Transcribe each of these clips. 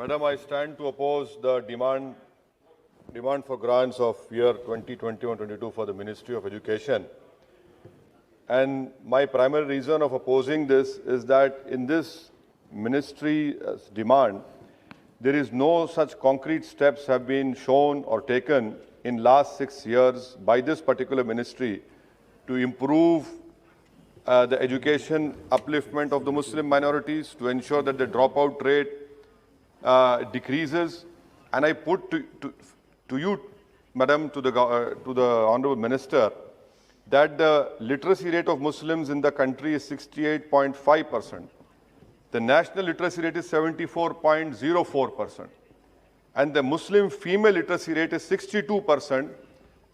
Madam, I stand to oppose the demand for grants of year 2021-22 for the Ministry of Education. And my primary reason of opposing this is that in this ministry's demand, there is no such concrete steps have been shown or taken in last 6 years by this particular ministry to improve the education upliftment of the Muslim minorities, to ensure that the dropout rate decreases. And I put to you, Madam, to the Honorable Minister, that the literacy rate of Muslims in the country is 68.5%. The national literacy rate is 74.04%. And the Muslim female literacy rate is 62%.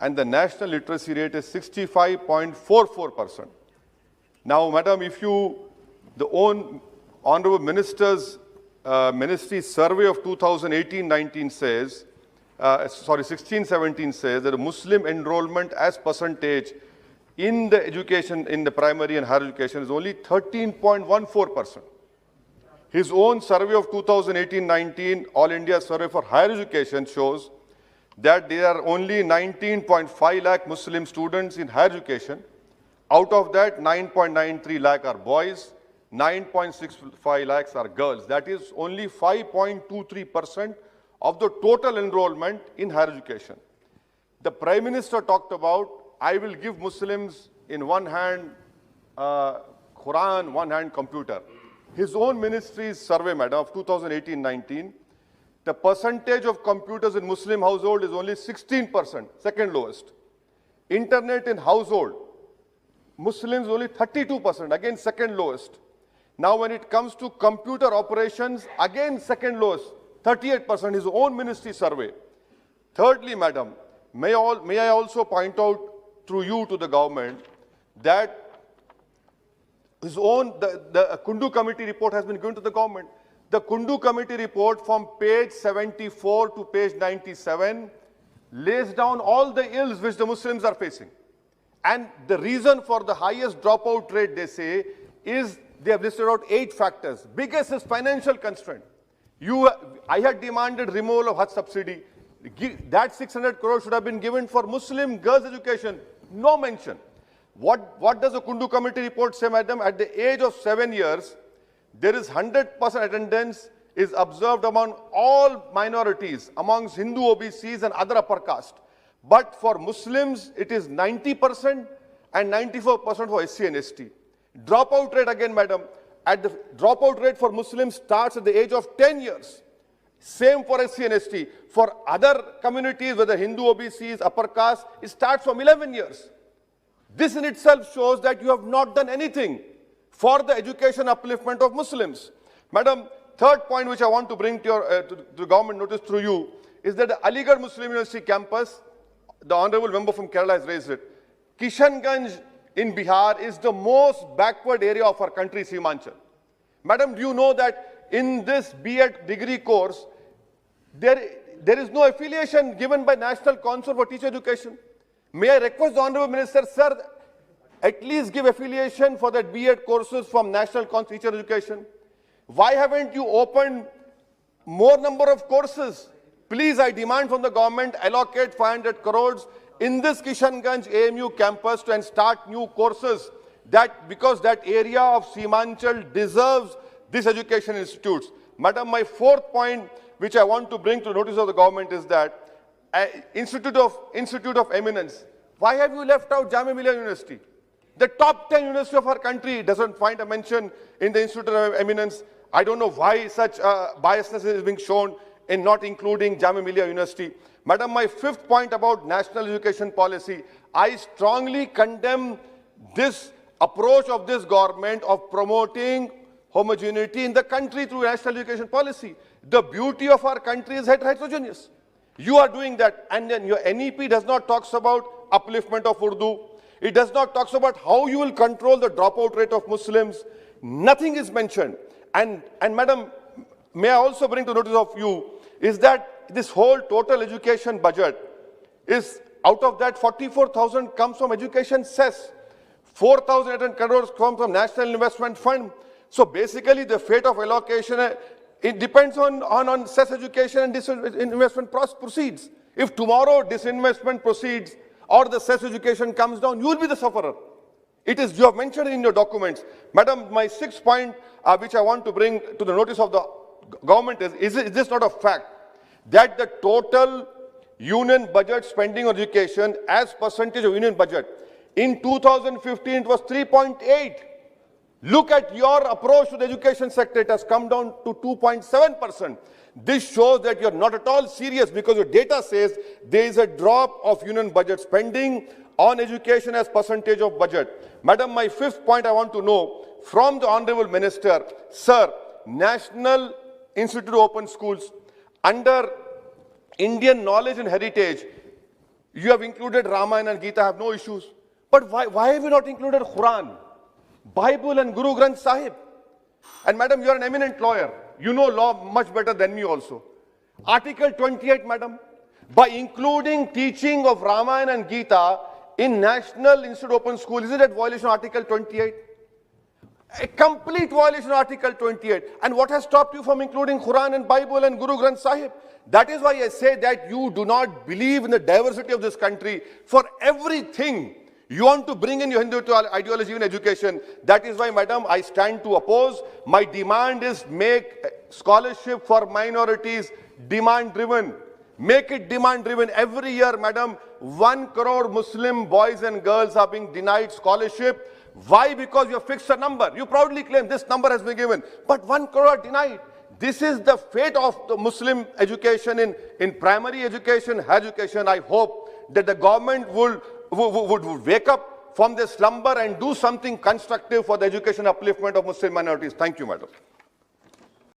And the national literacy rate is 65.44%. Now, Madam, if the Honorable Minister's Ministry survey of 2018-19 says, 16-17 says that the Muslim enrollment as percentage in the education, in the primary and higher education is only 13.14%. His own survey of 2018-19, All India Survey for Higher Education, shows that there are only 19.5 lakh Muslim students in higher education. Out of that, 9.93 lakh are boys, 9.65 lakhs are girls. That is only 5.23% of the total enrollment in higher education. The Prime Minister talked about, I will give Muslims in one hand Quran, one hand computer. His own ministry's survey, Madam, of 2018-19, the percentage of computers in Muslim household is only 16%, second lowest. Internet in household, Muslims only 32%, again second lowest. Now when it comes to computer operations, again second lowest, 38%, his own ministry survey. Thirdly, Madam, may I also point out through you to the government that his own, the Kundu Committee report has been given to the government. The Kundu Committee report from page 74 to page 97 lays down all the ills which the Muslims are facing. And the reason for the highest dropout rate, they say, is they have listed out 8 factors. Biggest is financial constraint. I had demanded removal of Hajj subsidy. That 600 crores should have been given for Muslim girls' education. No mention. What does the Kundu Committee report say, Madam? At the age of 7 years, there is 100% attendance is observed among all minorities, amongst Hindu OBCs and other upper caste. But for Muslims, it is 90% and 94% for SC and ST. Dropout rate again, Madam, at the dropout rate for Muslims starts at the age of 10 years. Same for SC and ST. For other communities, whether Hindu OBCs, upper caste, it starts from 11 years. This in itself shows that you have not done anything for the education upliftment of Muslims. Madam, third point which I want to bring to the government notice through you is that the Aligarh Muslim University campus, the Honorable Member from Kerala has raised it. Kishanganj in Bihar is the most backward area of our country, Simanchal. Madam, do you know that in this B.Ed degree course, there is no affiliation given by National Council for Teacher Education? May I request the Honorable Minister, sir, at least give affiliation for that B.Ed courses from National Council for Teacher Education? Why haven't you opened more number of courses? Please, I demand from the government, allocate 500 crores in this Kishanganj AMU campus and start new courses, because that area of Simanchal deserves these education institutes. Madam, my fourth point, which I want to bring to notice of the government, is that Institute of Eminence. Why have you left out Jamia Millia University? The top 10 university of our country doesn't find a mention in the Institute of Eminence. I don't know why such biasness is being shown in not including Jamia Millia University. Madam, my fifth point about national education policy, I strongly condemn this approach of this government of promoting homogeneity in the country through national education policy. The beauty of our country is heterogeneous. You are doing that, and then your NEP does not talk about upliftment of Urdu. It does not talk about how you will control the dropout rate of Muslims. Nothing is mentioned. And Madam, may I also bring to notice of you is that this whole total education budget is, out of that 44,000 comes from education cess. 4,800 crores come from National Investment Fund. So basically the fate of allocation It depends on cess education and disinvestment proceeds. If tomorrow disinvestment proceeds or the cess education comes down, you will be the sufferer. It is, you have mentioned in your documents. Madam, my sixth point, which I want to bring to the notice of the government is this not a fact? That the total union budget spending on education as percentage of union budget, in 2015 it was 3.8. Look at your approach to the education sector, it has come down to 2.7%. This shows that you're not at all serious, because your data says there is a drop of union budget spending on education as percentage of budget. Madam, my fifth point I want to know from the Honorable Minister, sir, National Institute of Open Schools, under Indian Knowledge and Heritage, you have included Ramayana and Gita, I have no issues. But why have you not included Quran, Bible and Guru Granth Sahib? And madam, you are an eminent lawyer. You know law much better than me also. Article 28, madam, by including teaching of Ramayana and Gita in National Institute of Open School, is it a violation of Article 28? A complete violation of Article 28. And what has stopped you from including Quran and Bible and Guru Granth Sahib? That is why I say that you do not believe in the diversity of this country. For everything, you want to bring in your Hindu ideology in education. That is why, madam, I stand to oppose. My demand is make scholarship for minorities demand-driven. Make it demand-driven. Every year, madam, 1 crore Muslim boys and girls are being denied scholarship. Why? Because you have fixed a number. You proudly claim this number has been given, but 1 crore are denied. This is the fate of the Muslim education in primary education, higher education. I hope that the government would wake up from their slumber and do something constructive for the education upliftment of Muslim minorities. Thank you, madam.